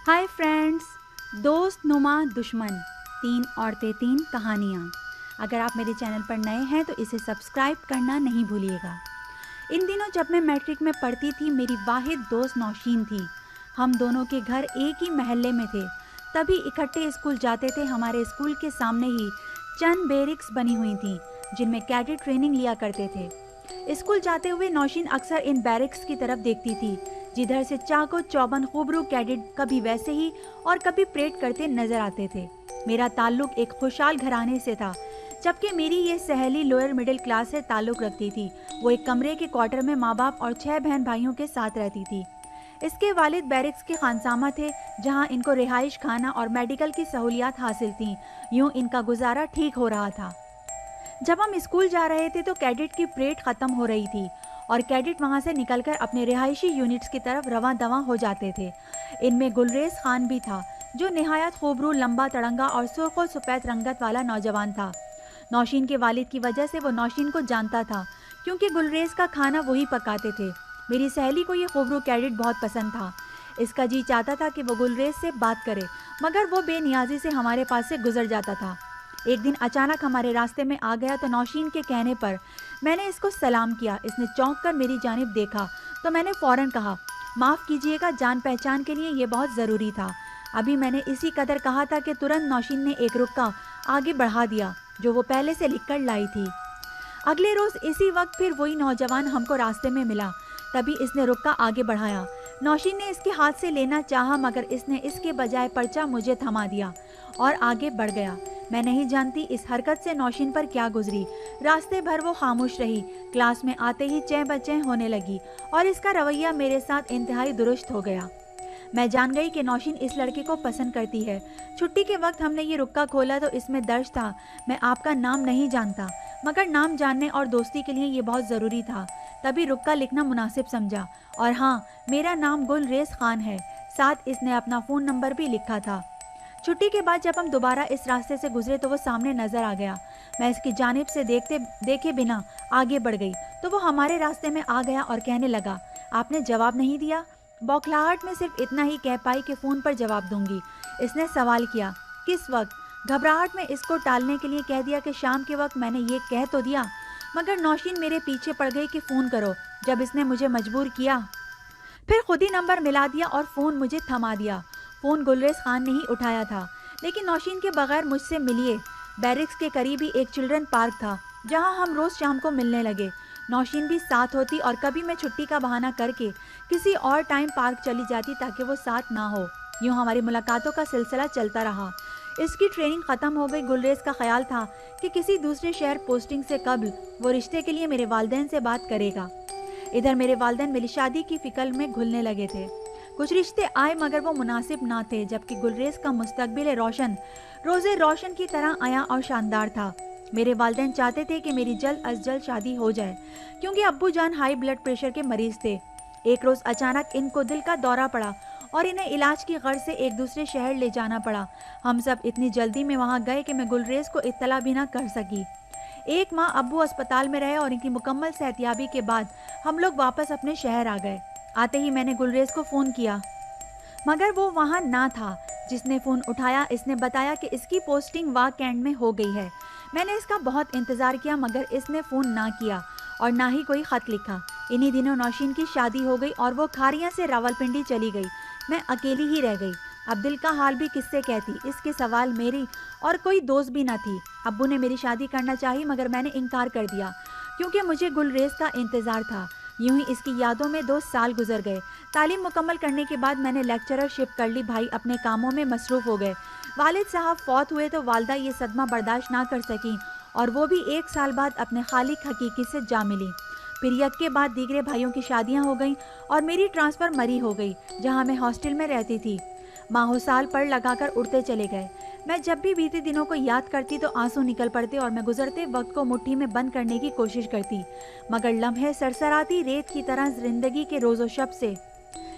Hi friends. दोस्त नुमा दुश्मन, 3 औरतें 3 कहानियाँ। अगर आप मेरे चैनल पर नए हैं तो इसे सब्सक्राइब करना नहीं भूलिएगा। इन दिनों जब मैं मैट्रिक में पढ़ती थी, मेरी वाहिद दोस्त नौशीन थी। हम दोनों के घर एक ही महल्ले में थे, तभी इकट्ठे स्कूल जाते थे। हमारे स्कूल के सामने ही चंद बैरिक्स बनी हुई थीं जिनमें कैडेट ट्रेनिंग लिया करते थे। स्कूल जाते हुए नौशीन अक्सर इन बैरिक्स की तरफ देखती थी, जिधर से चाको चौबन खूबरू कैडेट कभी वैसे ही और कभी परेड करते नजर आते थे। मेरा ताल्लुक एक खुशहाल घराने से था, जबकि मेरी ये सहेली लोअर मिडिल क्लास से ताल्लुक रखती थी। वो एक कमरे के क्वार्टर में माँ बाप और 6 बहन भाइयों के साथ रहती थी। इसके वालिद बैरिक्स के खानसामा थे, जहाँ इनको रिहाइश, खाना और मेडिकल की सहूलियात हासिल थीं। यूँ इनका गुजारा ठीक हो रहा था। जब हम स्कूल जा रहे थे तो कैडेट की परेड ख़त्म हो रही थी और कैडेट वहां से निकलकर अपने रिहायशी यूनिट्स की तरफ रवां दवां हो जाते थे। इनमें गुलरेज खान भी था, जो निहायत खूबरू, लंबा, तड़ंगा और सुर्ख और सफ़ेद रंगत वाला नौजवान था। नौशीन के वालिद की वजह से वो नौशीन को जानता था, क्योंकि गुलरेज का खाना वही पकाते थे। मेरी सहेली को ये खूबरू कैडेट बहुत पसंद था। इसका जी चाहता था कि वो गुलरेज से बात करे, मगर वो बेनियाजी से हमारे पास से गुजर जाता था। एक दिन अचानक हमारे रास्ते में आ गया तो नौशीन के कहने पर मैंने इसको सलाम किया। इसने चौंक कर मेरी जानिब देखा तो मैंने फ़ौरन कहा, माफ़ कीजिएगा, जान पहचान के लिए ये बहुत ज़रूरी था। अभी मैंने इसी कदर कहा था कि तुरंत नौशीन ने एक रुक्का आगे बढ़ा दिया, जो वो पहले से लिख कर लाई थी। अगले रोज़ इसी वक्त फिर वही नौजवान हमको रास्ते में मिला। तभी इसने रुक्का आगे बढ़ाया। नौशीन ने इसके हाथ से लेना चाहा, मगर इसने इसके बजाय पर्चा मुझे थमा दिया और आगे बढ़ गया। मैं नहीं जानती इस हरकत से नौशीन पर क्या गुजरी। रास्ते भर वो खामोश रही। क्लास में आते ही चैं बचैं होने लगी और इसका रवैया मेरे साथ इंतहाई दुरुस्त हो गया। मैं जान गई कि नौशीन इस लड़के को पसंद करती है। छुट्टी के वक्त हमने ये रुक्का खोला तो इसमें दर्ज था, मैं आपका नाम नहीं जानता, मगर नाम जानने और दोस्ती के लिए ये बहुत ज़रूरी था। तभी रुक्का लिखना मुनासिब समझा। और हाँ, मेरा नाम गुलरेज खान है। साथ इसने अपना फ़ोन नंबर भी लिखा था। छुट्टी के बाद जब हम दोबारा इस रास्ते से गुजरे तो वो सामने नजर आ गया। मैं इसकी जानिब से देखे बिना आगे बढ़ गई तो वो हमारे रास्ते में आ गया और कहने लगा, आपने जवाब नहीं दिया। बौखलाहट में सिर्फ इतना ही कह पाई कि फ़ोन पर जवाब दूंगी। इसने सवाल किया, किस वक्त? घबराहट में इसको टालने के लिए कह दिया कि शाम के वक्त। मैंने ये कह तो दिया, मगर नौशीन मेरे पीछे पड़ गई कि फ़ोन करो। जब इसने मुझे मजबूर किया, फिर खुद ही नंबर मिला दिया और फ़ोन मुझे थमा दिया। फ़ोन गुलरेज खान ने ही उठाया था, लेकिन नौशीन के बगैर मुझसे मिलिए। बैरिक्स के करीब ही एक चिल्ड्रन पार्क था, जहां हम रोज़ शाम को मिलने लगे। नौशीन भी साथ होती और कभी मैं छुट्टी का बहाना करके किसी और टाइम पार्क चली जाती ताकि वो साथ ना हो। यूँ हमारी मुलाकातों का सिलसिला चलता रहा। इसकी ट्रेनिंग ख़त्म हो गई। गुलरेज का ख्याल था कि किसी दूसरे शहर पोस्टिंग से कबल वो रिश्ते के लिए मेरे वालिदैन से बात करेगा। इधर मेरे वालिदैन मेरी शादी की फ़िक्र में घुलने लगे थे। कुछ रिश्ते आए, मगर वो मुनासिब ना थे, जबकि गुलरेज का मुस्तकबिल रोशन रोज़े रोशन की तरह आया और शानदार था। मेरे वालिदैन चाहते थे कि मेरी जल्द अज जल्द शादी हो जाए, क्योंकि अब्बू जान हाई ब्लड प्रेशर के मरीज़ थे। एक रोज़ अचानक इनको दिल का दौरा पड़ा और इन्हें इलाज की गर्ज से एक दूसरे शहर ले जाना पड़ा। हम सब इतनी जल्दी में वहाँ गए कि मैं गुलरेज को इत्तला भी ना कर सकी। एक माह अब्बू अस्पताल में रहे और इनकी मुकम्मल सेहतियाबी के बाद हम लोग वापस अपने शहर आ गए। आते ही मैंने गुलरेज को फ़ोन किया, मगर वो वहाँ ना था। जिसने फ़ोन उठाया, इसने बताया कि इसकी पोस्टिंग वाह कैंट में हो गई है। मैंने इसका बहुत इंतज़ार किया, मगर इसने फ़ोन ना किया और ना ही कोई ख़त लिखा। इन्हीं दिनों नौशीन की शादी हो गई और वो खारियाँ से रावलपिंडी चली गई। मैं अकेली ही रह गई। अब दिल का हाल भी किससे कहती, इसके सवाल मेरी और कोई दोस्त भी ना थी। अब्बू ने मेरी शादी करना चाही, मगर मैंने इनकार कर दिया, क्योंकि मुझे गुलरेज का इंतज़ार था। यूं ही इसकी यादों में 2 साल गुजर गए। तालीम मुकम्मल करने के बाद मैंने लेक्चररशिप कर ली। भाई अपने कामों में मसरूफ़ हो गए। वालिद साहब फौत हुए तो वालदा ये सदमा बर्दाश्त ना कर सकी और वो भी 1 साल बाद अपने खालिक हकीकी से जा मिली। फिर यक के बाद दीगरे भाइयों की शादियां हो गईं और मेरी ट्रांसफ़र मरी हो गई, जहां मैं हॉस्टल में रहती थी। माहो साल पर लगाकर उड़ते चले गए। मैं जब भी बीते दिनों को याद करती तो आंसू निकल पड़ते और मैं गुजरते वक्त को मुट्ठी में बंद करने की कोशिश करती, मगर लम्हे सरसराती रेत की तरह जिंदगी के रोज़ो शब से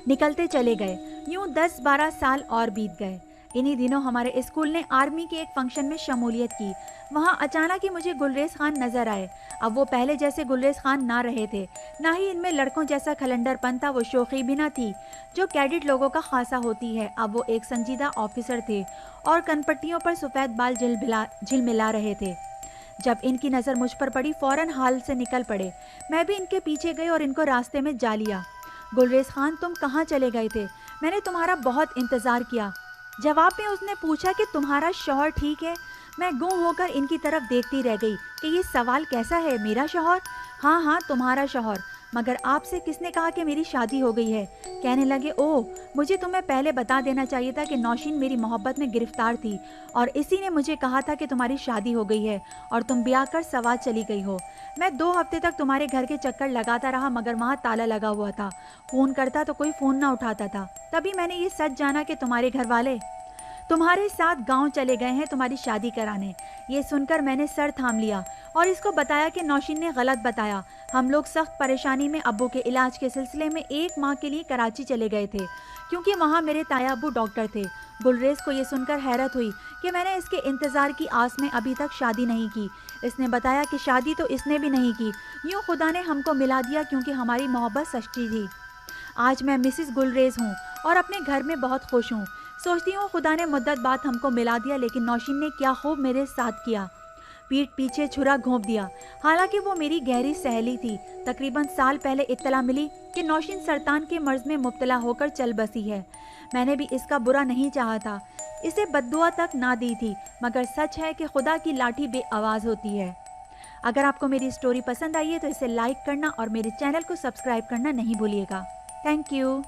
निकलते चले गए। यूं 10-12 साल और बीत गए। इन्हीं दिनों हमारे स्कूल ने आर्मी के एक फंक्शन में शमूलियत की। वहाँ अचानक ही मुझे गुलरेज खान नजर आए। अब वो पहले जैसे गुलरेज खान ना रहे थे, ना ही इनमें लड़कों जैसा खलंडरपन था, वो शोखी भी ना थी जो कैडेट लोगों का खासा होती है। अब वो एक संजीदा ऑफिसर थे और कनपट्टियों पर सफ़ेद बाल झिलमिला रहे थे। जब इनकी नज़र मुझ पर पड़ी, फौरन हाल से निकल पड़े। मैं भी इनके पीछे गई और इनको रास्ते में जा लिया। गुलरेज खान, तुम कहाँ चले गए थे? मैंने तुम्हारा बहुत इंतज़ार किया। जवाब में उसने पूछा कि तुम्हारा शौहर ठीक है? मैं गुम होकर इनकी तरफ देखती रह गई कि ये सवाल कैसा है, मेरा शौहर? हाँ हाँ, तुम्हारा शौहर। मगर आपसे किसने कहा कि मेरी शादी हो गई है? कहने लगे, ओह, मुझे तुम्हें पहले बता देना चाहिए था कि नौशीन मेरी मोहब्बत में गिरफ्तार थी और इसी ने मुझे कहा था कि तुम्हारी शादी हो गई है और तुम ब्याह कर सवात चली गई हो। मैं 2 हफ्ते तक तुम्हारे घर के चक्कर लगाता रहा, मगर वहाँ ताला लगा हुआ था। फ़ोन करता तो कोई फ़ोन ना उठाता था। तभी मैंने ये सच जाना कि तुम्हारे घर वाले तुम्हारे साथ गांव चले गए हैं तुम्हारी शादी कराने। ये सुनकर मैंने सर थाम लिया और इसको बताया कि नौशीन ने गलत बताया। हम लोग सख्त परेशानी में अब्बू के इलाज के सिलसिले में 1 माह के लिए कराची चले गए थे, क्योंकि वहाँ मेरे ताया अब्बू डॉक्टर थे। गुलरेज को ये सुनकर हैरत हुई कि मैंने इसके इंतज़ार की आस में अभी तक शादी नहीं की। इसने बताया कि शादी तो इसने भी नहीं की, यूँ खुदा ने हमको मिला दिया क्योंकि हमारी मोहब्बत सच्ची थी। आज मैं मिसिस गुलरेज हूँ और अपने घर में बहुत खुश हूँ। सोचती हूँ खुदा ने मुद्दत बाद हमको मिला दिया, लेकिन नौशीन ने क्या खूब मेरे साथ किया, पीठ पीछे छुरा घोंप दिया। हालांकि वो मेरी गहरी सहेली थी। तकरीबन साल पहले इत्तला मिली कि नौशीन सरतान के मर्ज में मुब्तला होकर चल बसी है। मैंने भी इसका बुरा नहीं चाहा था, इसे बद्दुआ तक ना दी थी, मगर सच है कि खुदा की लाठी बेआवाज़ होती है। अगर आपको मेरी स्टोरी पसंद आई है तो इसे लाइक करना और मेरे चैनल को सब्सक्राइब करना नहीं भूलिएगा। Thank you.